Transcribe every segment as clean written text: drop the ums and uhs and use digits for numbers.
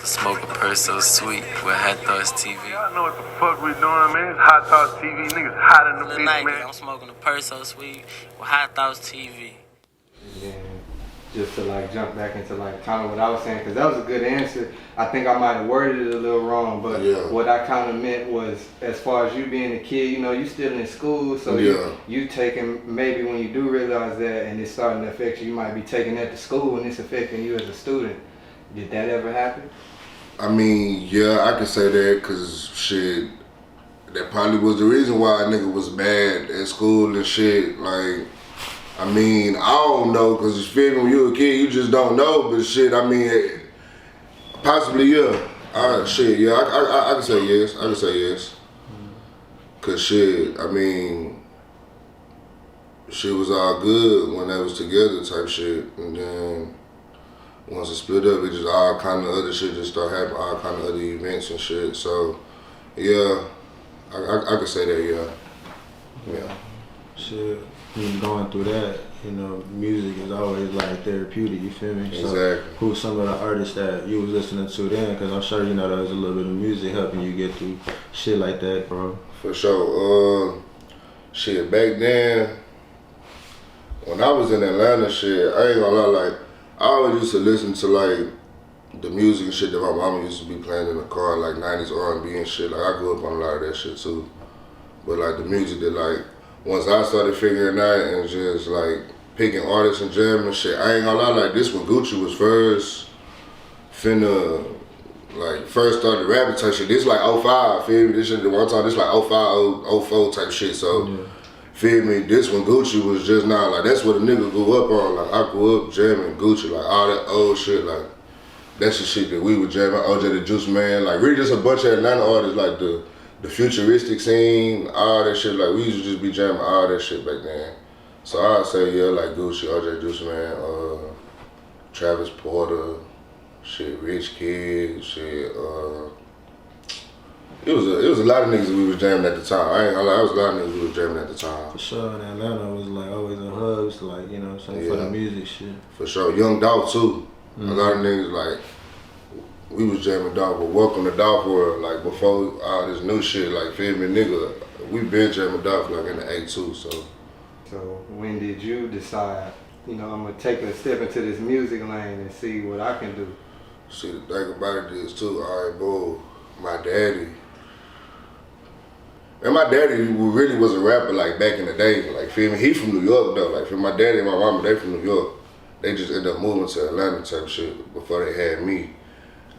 Smoke a purse so sweet with Hot Thoughts TV. Y'all know what the fuck we doing, man. It's Hot Thoughts TV. Niggas hot in the bitch, man. I'm smoking a purse so sweet with Hot Thoughts TV. And then just to like jump back into like kind of what I was saying, because that was a good answer. I think I might have worded it a little wrong, but what I kind of meant was, as far as you being a kid, you know, you still in school, so you taking, maybe when you do realize that and it's starting to affect you, you might be taking that to school and it's affecting you as a student. Did that ever happen? I mean, yeah, I can say that because shit, that probably was the reason why a nigga was bad at school and shit. Like, I mean, I don't know, because you feel me, when you a kid, you just don't know, but shit, I mean, possibly, yeah. I can say yes. I can say yes. Because shit, I mean, shit was all good when they was together type shit, and then once it split up, it just all kind of other shit just started happening, all kind of other events and shit. So, yeah, I could say that, yeah. Shit, going through that, you know, music is always like therapeutic, you feel me? Exactly. So, who's some of the artists that you was listening to then? Because I'm sure you know there was a little bit of music helping you get through shit like that, bro. For sure. Shit, back then, when I was in Atlanta, shit, I ain't gonna lie, like, I always used to listen to like the music and shit that my mama used to be playing in the car, like 90s R&B and shit. Like I grew up on a lot of that shit too. But like the music that like, once I started figuring out and just like picking artists and jamming and shit, I ain't gonna lie, like this when Gucci was first started rapping type shit. This like 05, feel me? This shit, the one time, this like 05, 04 type shit. So, feel me? This when Gucci was just now, like that's what a nigga grew up on. Like I grew up jamming Gucci, like all that old shit, like that's the shit that we were jamming. OJ the Juice Man, like really just a bunch of Atlanta artists, like the futuristic scene, all that shit. Like we used to just be jamming all that shit back then. So I'd say yeah, like Gucci, OJ Juice Man, Travis Porter, shit, Rich Kid, shit. It was a lot of niggas that we was jamming at the time. I ain't gonna lie, it was a lot of niggas we was jamming at the time. For sure, and Atlanta was like always a hub, so like, you know what I'm saying, for the music shit. For sure, Young Dolph too. A lot of niggas like, we was jamming Dolph, but Welcome to Dolph World, like before all this new shit, like feel me, nigga, we been jamming Dolph like in the A2, so. So when did you decide, you know, I'm gonna take a step into this music lane and see what I can do? See, the thing about it is too, alright, bro, my daddy. And my daddy really was a rapper like back in the day, like feel me, he from New York though, like feel my daddy and my mama, they from New York. They just ended up moving to Atlanta type shit before they had me.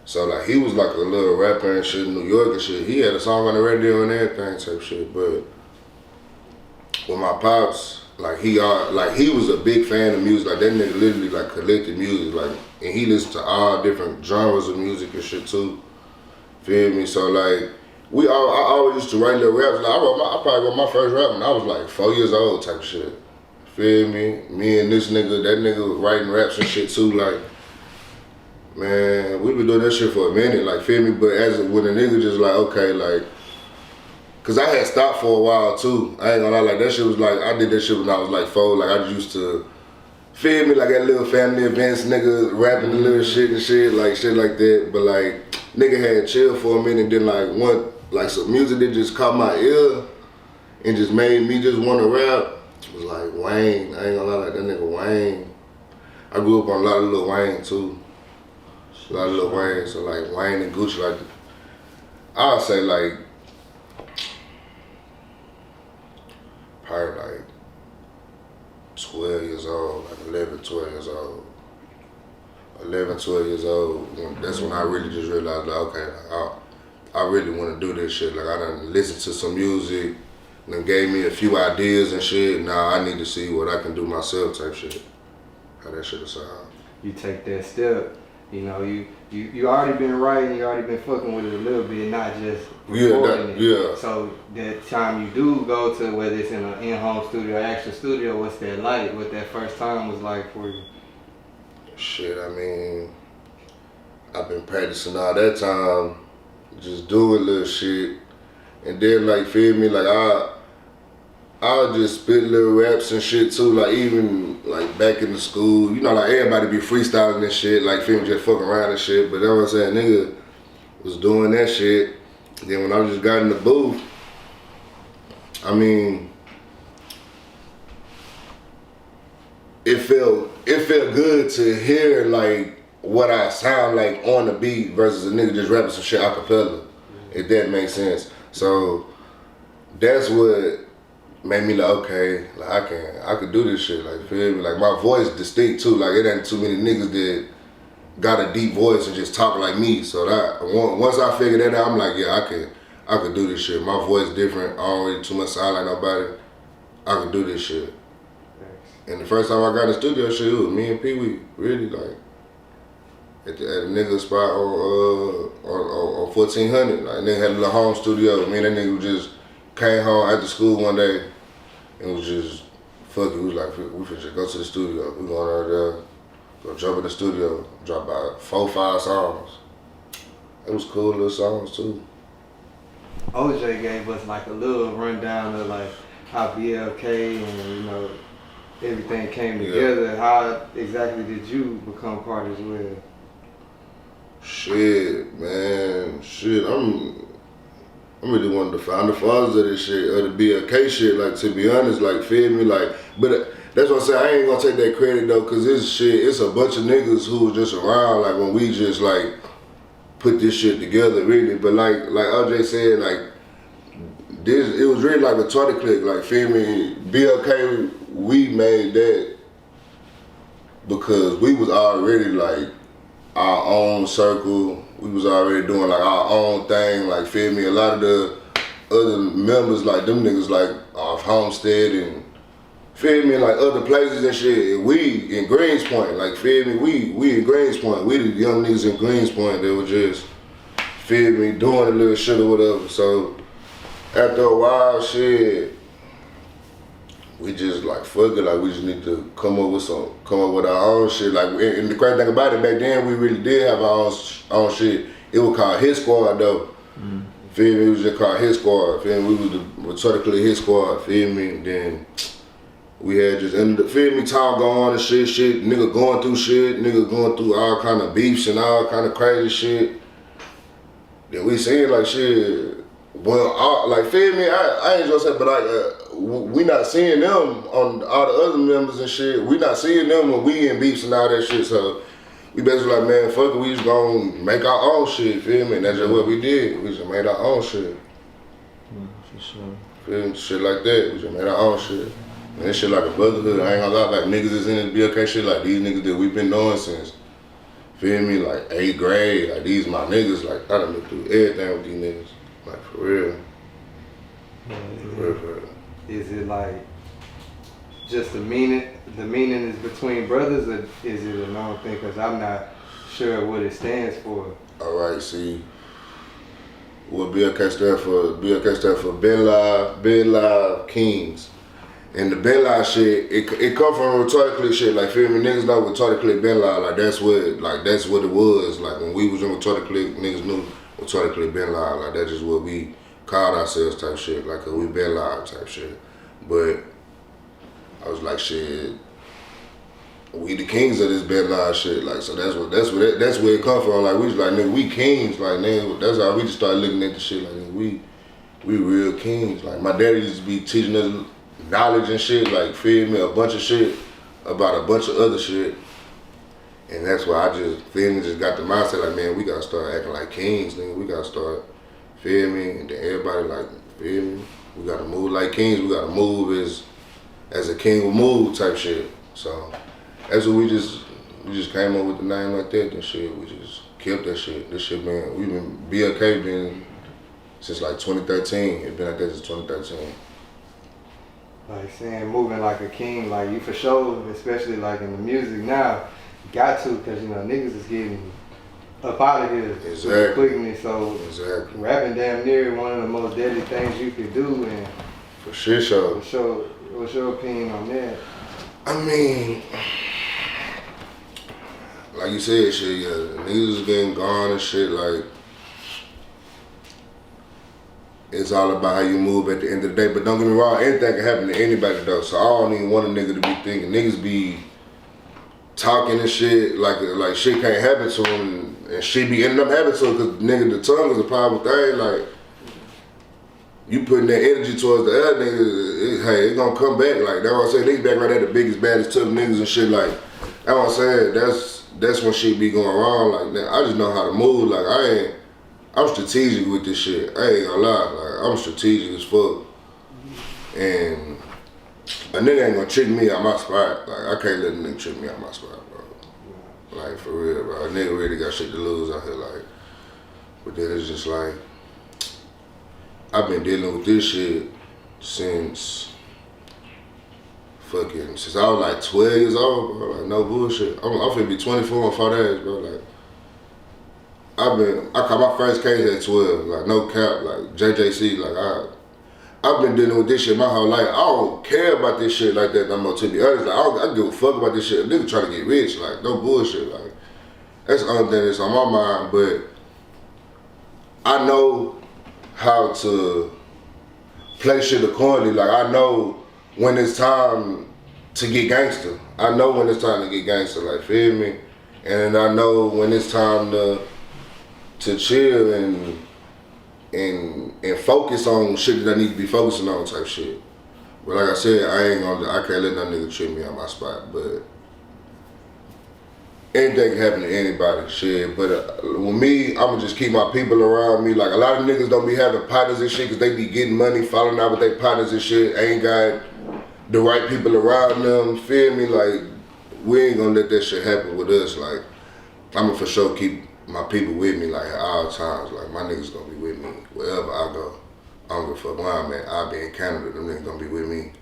So like he was like a little rapper and shit in New York and shit. He had a song on the radio and everything type shit, but with my pops, like he was a big fan of music, like that nigga literally like collected music, like, and he listened to all different genres of music and shit too, feel me? So like, I always used to write little raps. Like I probably wrote my first rap when I was like 4 years old type of shit. Feel me? Me and this nigga, that nigga was writing raps and shit too. Like, man, we been doing that shit for a minute. Like, feel me? But when a nigga just like, okay, like, cause I had stopped for a while too. I ain't gonna lie, like that shit was like, I did that shit when I was like 4. Like I just used to, feel me? Like at little family events, nigga rapping the little shit and shit like that. But like, nigga had chill for a minute. Then like some music that just caught my ear and just made me just want to rap was like Wayne. I ain't gonna lie, like that nigga Wayne. I grew up on a lot of Lil Wayne too. A lot of Lil Wayne, so like Wayne and Gucci, like, I'll say like, probably like 12 years old, like 11, 12 years old. 11, 12 years old, that's when I really just realized like, okay, like, I really want to do this shit. Like I done listened to some music, and then gave me a few ideas and shit. Now I need to see what I can do myself type shit. How that shit sound. You take that step, you know, you already been writing, you already been fucking with it a little bit, not just recording it. So that time you do go to, whether it's in an in-home studio or actual studio, what's that like? What that first time was like for you? Shit, I mean, I've been practicing all that time, just doing little shit. And then like, feel me, like I'll just spit little raps and shit too, like even like back in the school, you know, like everybody be freestyling and shit, like feel me, just fucking around and shit. But that's what I'm saying, nigga was doing that shit. Then when I just got in the booth, I mean, it felt good to hear like what I sound like on the beat versus a nigga just rapping some shit a cappella, if that makes sense. So that's what made me like, okay, like I could do this shit, like feel me? Like my voice distinct too, like it ain't too many niggas that got a deep voice and just talk like me. So that once I figured that out, I'm like, yeah, I could do this shit. My voice different, I don't really too much sound like nobody. I could do this shit. And the first time I got in the studio shit, it was me and Pwee, really like at a nigga spot on 1400. Like nigga had a little home studio. Me and that nigga just came home after school one day and was just fuck it. We was like, we finna just go to the studio. We going over there, go jump in the studio, drop about 4 or 5 songs. It was cool little songs too. OJ gave us like a little rundown of like how BLK and you know everything came together. Yeah. How exactly did you become part as well? Shit, man, shit. I'm really one of the founder fathers of this shit, of the BLK shit. Like to be honest, like feel me, like. But that's what I'm saying. I ain't gonna take that credit though, cause this shit, it's a bunch of niggas who was just around like when we just like put this shit together, really. But like RJ said, like this, it was really like a Twitter clique. Like feel me, BLK. We made that because we was already like our own circle. We was already doing like our own thing. Like feel me, a lot of the other members, like them niggas, like off Homestead and feel me, like other places and shit. We in Greenspoint, like feel me, we in Greenspoint. We the young niggas in Greenspoint that were just feel me doing a little shit or whatever. So after a while, shit. We just like fuck it, like we just need to come up with our own shit. Like, and the crazy thing about it, back then we really did have our own shit. It was called Hit Squad though. Feel me? It was just called Hit Squad. Feel me? We was the particularly Hit Squad. Feel me? And then we had just ended up, feel me, time going and shit, nigga going through shit, nigga going through all kind of beefs and all kind of crazy shit. Then we seen like shit. Well, like feel me, I ain't just say, but like we not seeing them on all the other members and shit. We not seeing them when we in beefs and all that shit. So we basically like, man, fuck it, we just gonna make our own shit. Feel me? And that's just what we did. We just made our own shit. For sure. Feel me? Shit like that. We just made our own shit. And this shit like a brotherhood. I ain't gonna lie, like niggas is in this BLK shit. Like these niggas that we been knowing since, feel me, like 8th grade. Like these my niggas. Like I done been through everything with these niggas. Like for real. For real. Is it like just the meaning is between brothers, or is it a known thing? Because I'm not sure what it stands for. All right, see, what BLK stand for Ben Live Kings. And the Ben Live shit, it come from retarded clique shit. Like feel me, niggas know retarded clique Ben Live. Like that's what it was. Like when we was in retarded clique, niggas knew retarded clique Ben Live. Like that's just what we called ourselves type shit. Like we Ben Live type shit. But I was like, shit, we the kings of this Ben Live shit. Like so that's where it come from. Like we was like, nigga, we kings. Like nigga, that's how we just started looking at the shit. Like nigga, we real kings. Like my daddy used to be teaching us knowledge and shit, like feel me, a bunch of shit about a bunch of other shit. And that's why I just got the mindset like, man, we gotta start acting like kings, nigga. We gotta start, feel me, and then everybody like, feel me, we gotta move like kings, we gotta move as a king will move type shit. So that's what we just came up with the name like that and shit. We just kept that shit. This shit BLK been since like 2013. It been like that since 2013. Like saying moving like a king, like you for sure, especially like in the music now, got to, cause you know niggas is getting up out of here quickly. So rapping damn near one of the most deadly things you could do, and for sure. What's your opinion on that? I mean, like you said, shit, yeah, niggas is getting gone and shit. Like it's all about how you move at the end of the day. But don't get me wrong, anything can happen to anybody though. So I don't even want a nigga to be thinking niggas be talking and shit like shit can't happen to him and shit be ending up happening to him because nigga the tongue is a powerful thing. Like you putting that energy towards the other nigga, hey, it gonna come back. Like that's what I'm saying. Niggas back right there, the biggest, baddest, tough niggas and shit. Like that's what I'm saying. That's when shit be going wrong. Like that. I just know how to move. Like I'm strategic with this shit. I ain't gonna lie. Like I'm strategic as fuck. And a nigga ain't gonna trick me out my spot. Like I can't let a nigga trick me out my spot, bro. Like for real, bro. A nigga really got shit to lose out here. Like, but then it's just like I've been dealing with this shit since I was like 12 years old, bro. Like no bullshit. I'm finna be 24 in 4 days, bro. Like I caught my first case at 12, like no cap, like JJC, like I've been dealing with this shit my whole life. I don't care about this shit like that no more, to be honest. Like, I don't give a fuck about this shit. A nigga trying to get rich, like no bullshit. Like that's the only thing that's on my mind, but I know how to play shit accordingly. Like I know when it's time to get gangster. I know when it's time to get gangster, like feel me? And I know when it's time to chill and focus on shit that I need to be focusing on type shit. But like I said, I can't let no nigga trick me on my spot. But anything can happen to anybody, shit. But with me, I'ma just keep my people around me. Like a lot of niggas don't be having partners and shit because they be getting money, falling out with their partners and shit. Ain't got the right people around them, feel me? Like we ain't gonna let that shit happen with us. Like I'ma for sure keep my people with me, like at all times. Like my niggas gonna be with me wherever I go. I don't give a fuck where I'm at. I'll be in Canada, them niggas gonna be with me.